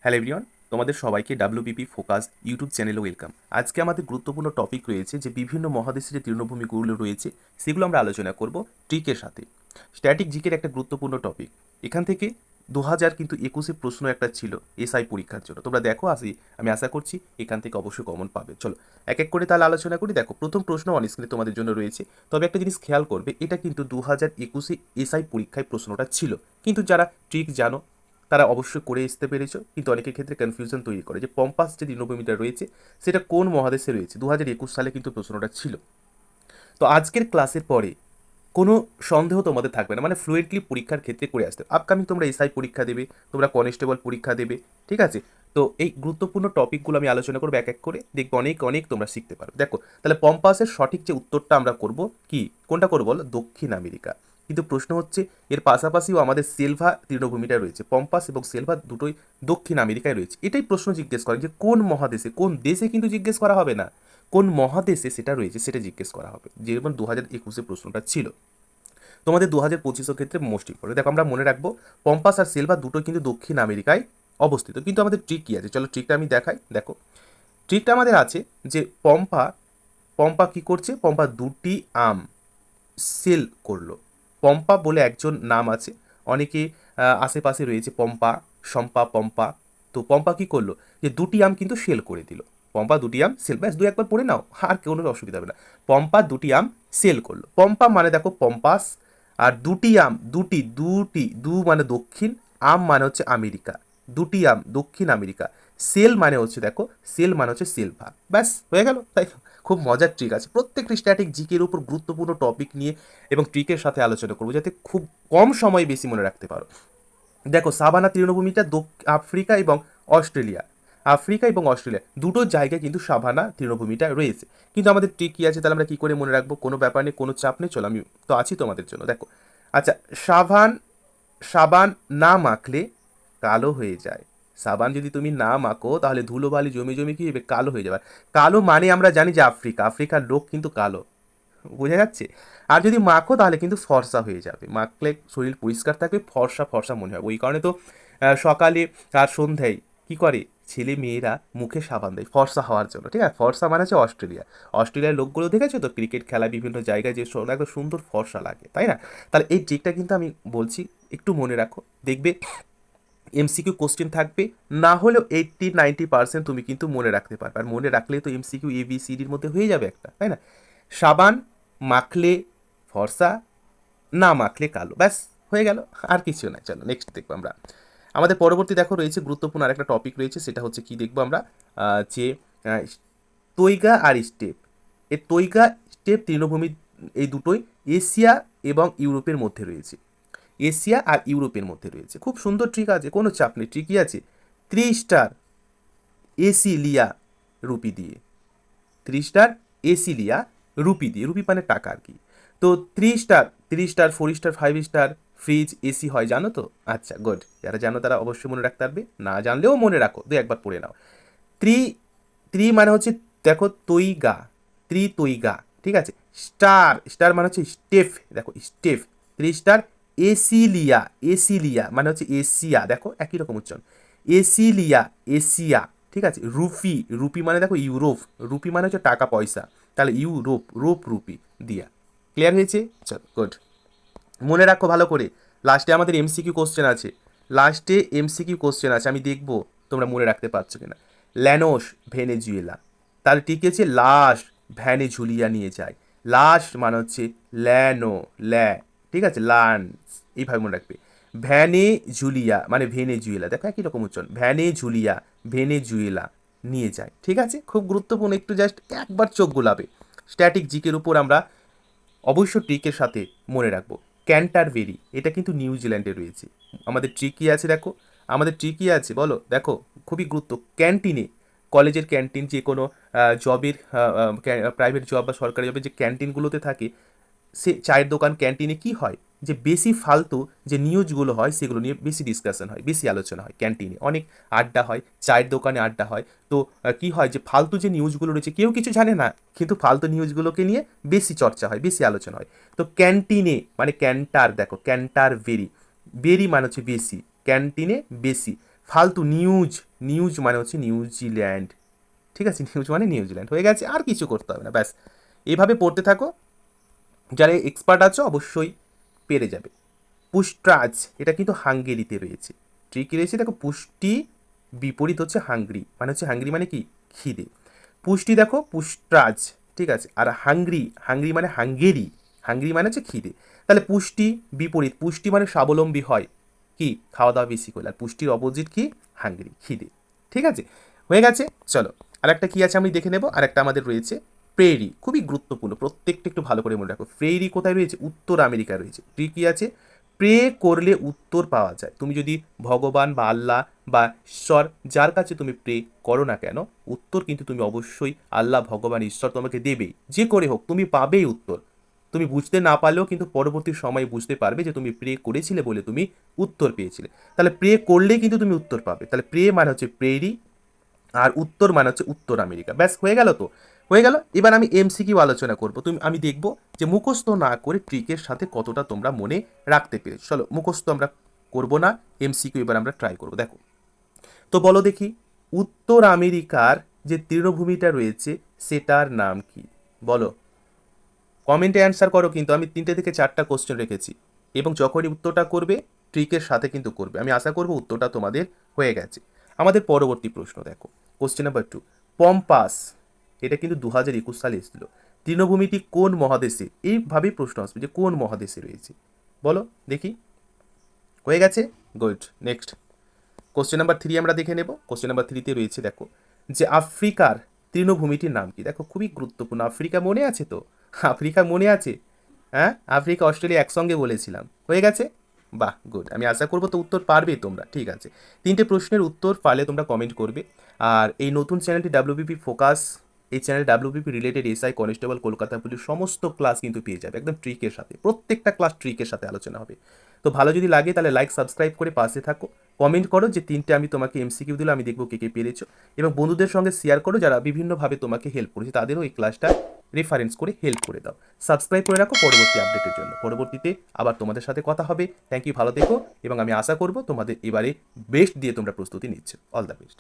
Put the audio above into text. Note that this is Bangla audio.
হ্যালো এভরিওয়ান, তোমাদের সবাইকে ডাব্লিউপিপি ফোকাস ইউটিউব চ্যানেলে ওয়েলকাম। আজকে আমাদের গুরুত্বপূর্ণ টপিক রয়েছে যে বিভিন্ন মহাদেশের যে তৃণভূমিগুলো রয়েছে সেগুলো আমরা আলোচনা করব ট্রিকের সাথে। স্ট্যাটিক জিকের একটা গুরুত্বপূর্ণ টপিক। এখান থেকে 2000 কিন্তু 21 প্রশ্ন একটা ছিল এসআই পরীক্ষার জন্য। তোমরা দেখো আমি আশা করছি এখান থেকে অবশ্যই কমন পাবে। চলো এক এক করে তাহলে আলোচনা করি। দেখো প্রথম প্রশ্ন অন স্ক্রিনে তোমাদের জন্য রয়েছে, তবে একটা জিনিস খেয়াল করবে, এটা কিন্তু 2021 এসআই পরীক্ষায় প্রশ্নটা ছিল, কিন্তু যারা ট্রিক জানো তারা অবশ্যই করে আসতে পেরেছো, কিন্তু অনেকের ক্ষেত্রে কনফিউশন তৈরি করে যে পম্পাস যে তৃণভূমিটা রয়েছে সেটা কোন মহাদেশে রয়েছে। 2021 সালে কিন্তু প্রশ্নটা ছিল। তো আজকের ক্লাসের পরে কোনো সন্দেহ তোমাদের থাকবে না, মানে ফ্লুয়েন্টলি পরীক্ষার ক্ষেত্রে করে আসতে। আপকামিং তোমরা এসআই পরীক্ষা দেবে, তোমরা কনস্টেবল পরীক্ষা দেবে, ঠিক আছে? তো এই গুরুত্বপূর্ণ টপিকগুলো আমি আলোচনা করবো এক এক করে, দেখবো অনেক অনেক তোমরা শিখতে পারো। দেখো তাহলে পম্পাসের সঠিক যে উত্তরটা আমরা করব কি, কোনটা করবো বলো? দক্ষিণ আমেরিকা। কিন্তু প্রশ্ন হচ্ছে এর পাশাপাশিও আমাদের সেলভা তৃণভূমিটা রয়েছে, পম্পাস এবং সেলভা দুটোই দক্ষিণ আমেরিকায় রয়েছে। এটাই প্রশ্ন জিজ্ঞেস করে যে কোন মহাদেশে, কোন দেশে কিন্তু জিজ্ঞেস করা হবে না, কোন মহাদেশে সেটা রয়েছে সেটা জিজ্ঞেস করা হবে, যেমন 2021 প্রশ্নটা ছিল। তোমাদের 2025 ক্ষেত্রে মোস্ট ইম্পর্টেন্ট। দেখো আমরা মনে রাখবো পম্পাস আর সিলভার দুটো কিন্তু দক্ষিণ আমেরিকায় অবস্থিত। কিন্তু আমাদের ট্রিক কী আছে, চলো ট্রিকটা আমি দেখাই। দেখো ট্রিকটা আমাদের আছে যে পম্পা পম্পা কী করছে, পম্পা দুটি আম সেল করলো। পম্পা বলে একজন নাম আছে, অনেকে আশেপাশে রয়েছে পম্পা, শম্পা, পম্পা। তো পম্পা কী করলো, যে দুটি আম কিন্তু সেল করে দিল। পম্পা দুটি আম সেল, ব্যাস দু একবার পড়ে নাও, আর কোনো অসুবিধা হবে না। পম্পা দুটি আম সেল করলো। পম্পা মানে দেখো পম্পাস, আর দুটি আম, দুটি দুটি দু মানে দক্ষিণ, আম মানে হচ্ছে আমেরিকা, দুটি আম দক্ষিণ আমেরিকা। সেল মানে হচ্ছে দেখো, সেল মানে হচ্ছে সেলভা। ব্যাস হয়ে গেল, তাই তো? খুব মজার ট্রিক আছে। প্রত্যেকটি স্ট্যাটিক জিকের উপর গুরুত্বপূর্ণ টপিক নিয়ে এবং ট্রিকের সাথে আলোচনা করবো, যাতে খুব কম সময়ে বেশি মনে রাখতে পারো। দেখো সাভানা তৃণভূমিটা আফ্রিকা এবং অস্ট্রেলিয়া, আফ্রিকা এবং অস্ট্রেলিয়া দুটো জায়গায় কিন্তু সাভানা তৃণভূমিটা রয়েছে। কিন্তু আমাদের ট্রিক কী আছে, তাহলে আমরা কী করে মনে রাখবো? কোনো ব্যাপার নেই, কোনো চাপ নেই, চলো আমি তো আছি তোমাদের জন্য। দেখো আচ্ছা, সাবান, সাবান না মাখলে কালো হয়ে যায়। সাবান যদি তুমি না মাখো তাহলে ধুলোবালি জমে জমে কী হবে, কালো হয়ে যাবে। কালো মানে আমরা জানি যে আফ্রিকা, আফ্রিকার লোক কিন্তু কালো, বোঝা যাচ্ছে? আর যদি মাখো তাহলে কিন্তু ফর্সা হয়ে যাবে, মাখলে শরীর পরিষ্কার থাকবে, ফর্সা ফর্সা মনে হবে। ওই কারণে তো সকালে আর সন্ধ্যায় কী করে ছেলে মেয়েরা মুখে সাবান দেয় ফর্সা হওয়ার জন্য, ঠিক আছে? ফর্সা মানে হচ্ছে অস্ট্রেলিয়া। অস্ট্রেলিয়ার লোকগুলো দেখেছো তো ক্রিকেট খেলা বিভিন্ন জায়গায় যে একদম সুন্দর ফর্সা লাগে, তাই না? তাহলে এই ট্রিকটা কিন্তু আমি বলছি, একটু মনে রাখো, দেখবে এমসিকিউ কোশ্চেন থাকবে, না হলেও 80-90% তুমি কিন্তু মনে রাখতে পারবে। আর মনে রাখলেই তো এমসিকিউ ABCDর মধ্যে হয়ে যাবে একটা, তাই না? সাবান মাখলে ফর্সা, না মাখলে কালো, ব্যাস হয়ে গেল, আর কিছু না। চলো নেক্সট দেখবো আমরা। আমাদের পরবর্তী দেখো রয়েছে গুরুত্বপূর্ণ আরেকটা টপিক রয়েছে, সেটা হচ্ছে কি দেখবো আমরা, যে আহ, তৈগা আর স্টেপ। এই তৈগা স্টেপ তৃণভূমি এই দুটোই এশিয়া এবং ইউরোপের মধ্যে রয়েছে, এশিয়া আর ইউরোপের মধ্যে রয়েছে। খুব সুন্দর ট্রিক আছে, কোনো চাপ নেই, ট্রিকই আছে। 3 স্টার এসি লিয়া রুপি দিয়ে, 3 স্টার এসি লিয়া রুপি দিয়ে, রুপি মানে টাকা আর কি। তো 3 star, 3 star, 4 star, 5 star fridge AC হয়, জানো তো? আচ্ছা গুড, যারা জানো তারা অবশ্যই মনে রাখতে পারবে, না জানলেও মনে রাখো, দু একবার পড়ে নাও। ত্রি, ত্রি মানে হচ্ছে দেখো তৈগা, তৈগা, ঠিক আছে? স্টার, স্টার মানে হচ্ছে স্টেফ, দেখো স্টেফ। 3 স্টার এসিলিয়া, এসিলিয়া মানে হচ্ছে এশিয়া, দেখো একই রকম উচ্চারণ, এসিলিয়া, এশিয়া, ঠিক আছে? রুপি, রুপি মানে দেখো ইউরোপ, রুপি মানে হচ্ছে টাকা পয়সা, তাহলে ইউরোপ, রোপ রুপি দিয়া। ক্লিয়ার হয়েছে? চল গুড, মনে রাখো ভালো করে। লাস্টে আমাদের এমসিকিউ কোশ্চেন আছে, লাস্টে এমসিকিউ কোশ্চেন আছে, আমি দেখবো তোমরা মনে রাখতে পারছো কিনা। ল্যানোস ভেনেজুয়েলা, তাহলে ঠিক আছে, লাশ ভ্যানে ঝুলিয়া নিয়ে যায়। লাশ মানে হচ্ছে ল্যানো, ল্যা, ঠিক আছে? লান্স, এইভাবে মনে রাখবে। ভ্যানে ঝুলিয়া মানে ভেনেজুয়েলা, দেখো একই রকম উচ্চারণ, ভ্যানে ঝুলিয়া ভেনেজুয়েলা নিয়ে যায়, ঠিক আছে? খুব গুরুত্বপূর্ণ, একটু জাস্ট একবার চোখ গোলাবে। স্ট্যাটিক জিকের উপর আমরা অবশ্য ট্রিকের সাথে মনে রাখবো। ক্যান্টারবেরি, এটা কিন্তু নিউজিল্যান্ডে রয়েছে। আমাদের ট্রিকই আছে, দেখো আমাদের ট্রিকই আছে, বলো দেখো, খুবই গুরুত্ব। ক্যান্টিনে, কলেজের ক্যান্টিন, যে কোনো জবের, প্রাইভেট জব বা সরকারি জবের যে ক্যান্টিনগুলোতে থাকে, সে চায়ের দোকান ক্যান্টিনে কি হয়, যে বেশি ফালতু যে নিউজগুলো হয় সেগুলো নিয়ে বেশি ডিসকাশন হয়, বেশি আলোচনা হয়। ক্যান্টিনে অনেক আড্ডা হয়, চায়ের দোকানে আড্ডা হয়। তো কি হয়, যে ফালতু যে নিউজগুলো রয়েছে কেউ কিছু জানে না, কিন্তু ফালতু নিউজগুলোকে নিয়ে বেশি চর্চা হয়, বেশি আলোচনা হয়। তো ক্যান্টিনে মানে ক্যান্টার, দেখো ক্যান্টার বেরি, বেরি মানে হচ্ছে বেশি, ক্যান্টিনে বেশি, ফালতু নিউজ, নিউজ মানে হচ্ছে নিউজিল্যান্ড, ঠিক আছে, নিউজ মানে নিউজিল্যান্ড হয়ে গেছে, আর কিছু করতে হবে না, ব্যাস এইভাবে পড়তে থাকো, যারা এক্সপার্ট আছো অবশ্যই পেরে যাবে। পুস্ট্রাজ, এটা কিন্তু হাঙ্গেরিতে রয়েছে, ট্রিক রয়েছে দেখো, পুষ্টি বিপরীত হচ্ছে হাঙ্গরি, মানে হচ্ছে হাঙ্গরি মানে কি খিদে, পুষ্টি দেখো পুস্ট্রাজ, ঠিক আছে, আর হাঙ্গরি, হাঙ্গরি মানে হাঙ্গেরি, হাঙ্গরি মানে হচ্ছে খিদে, তাহলে পুষ্টি বিপরীত, পুষ্টি মানে স্বাবলম্বী হয়, কি খাওয়া দাওয়া বেশি করলে, আর পুষ্টির অপোজিট কি হাঙ্গরি, খিদে, ঠিক আছে, হয়ে গেছে। চলো আরেকটা কি আছে আমি দেখে নেব, আরেকটা আমাদের রয়েছে প্রেরি, খুবই গুরুত্বপূর্ণ, প্রত্যেকটা একটু ভালো করে মনে রাখো, প্রেরি কোথায় রয়েছে, উত্তর আমেরিকা রয়েছে, কি আছে, প্রে করলে উত্তর পাওয়া যায়, তুমি যদি ভগবান বা আল্লাহ বা ঈশ্বর যার কাছে তুমি প্রে করো না কেন, উত্তর কিন্তু তুমি অবশ্যই আল্লাহ ভগবান ঈশ্বর তোমাকে দেবেই, যে করে হোক তুমি পাবেই উত্তর, তুমি বুঝতে না পারলেও কিন্তু পরবর্তী সময়ে বুঝতে পারবে যে তুমি প্রে করেছিলে বলে তুমি উত্তর পেয়েছিলে, তাহলে প্রে করলেই কিন্তু তুমি উত্তর পাবে, তাহলে প্রে মানে হচ্ছে প্রেরি, আর উত্তর মানে হচ্ছে উত্তর আমেরিকা, ব্যাস হয়ে গেল তো, হয়ে গেল। এবার আমি এমসিকিউ আলোচনা করব, আমি দেখব যে মুখস্থ না করে ট্রিকের সাথে কতটা তোমরা মনে রাখতে পেরেছো। চলো মুখস্থ আমরা করব না, এমসিকিউ এবার আমরা ট্রাই করব। দেখো তো বলো দেখি, উত্তর আমেরিকার যে তৃণভূমিটা রয়েছে সেটার নাম কি, বলো, কমেন্টে অ্যান্সার করো, কিন্তু আমি 3টে থেকে 4টা কোশ্চেন রেখেছি, এবং যখনই উত্তরটা করবে ট্রিকের সাথে কিন্তু করবে, আমি আশা করব উত্তরটা তোমাদের হয়ে গেছে। আমাদের পরবর্তী প্রশ্ন দেখো, কোশ্চেন নাম্বার 2, পম্পাস, এটা কিন্তু 2021 সালে এসেছিল, তৃণভূমিটি কোন মহাদেশে, এইভাবেই প্রশ্ন আসবে যে কোন মহাদেশে রয়েছে, বলো দেখি, হয়ে গেছে, গুড, নেক্সট কোশ্চেন নাম্বার 3 আমরা দেখে নেব, কোশ্চেন নাম্বার 3তে রয়েছে দেখো, যে আফ্রিকার তৃণভূমিটির নাম কি, দেখো খুবই গুরুত্বপূর্ণ, আফ্রিকা মনে আছে তো, আফ্রিকা মনে আছে, হ্যাঁ আফ্রিকা অস্ট্রেলিয়া একসঙ্গে বলেছিলাম, হয়ে গেছে, বাহ গুড, আমি আশা করবো তো উত্তর পারবে তোমরা, ঠিক আছে, 3টে প্রশ্নের উত্তর পারলে তোমরা কমেন্ট করবে। আর এই নতুন চ্যানেলটি ডাব্লিউবিপি ফোকাস, এই চ্যানেলে WBP related SI constable Kolkata police সমস্ত ক্লাস কিন্তু পেয়ে যাবে একদম ট্রিকের সাথে, প্রত্যেকটা ক্লাস ট্রিকের সাথে আলোচনা হবে। তো ভালো যদি লাগে তাহলে লাইক সাবস্ক্রাইব করে পাশে থাকো, কমেন্ট করো যে 3টে আমি তোমাকে এমসিকিউ দিলে, আমি দেখবো কে কে পেরেছো, এবং বন্ধুদের সঙ্গে শেয়ার করো যারা বিভিন্নভাবে তোমাকে হেল্প করেছে, তাদেরও এই ক্লাসটা রেফারেন্স করে হেল্প করে দাও, সাবস্ক্রাইব করে রাখো পরবর্তী আপডেটের জন্য, পরবর্তীতে আবার তোমাদের সাথে কথা হবে। থ্যাংক ইউ, ভালো থেকো, এবং আমি আশা করব তোমাদের এবারে বেস্ট দিয়ে তোমরা প্রস্তুতি নিচ্ছ, অল দ্য বেস্ট।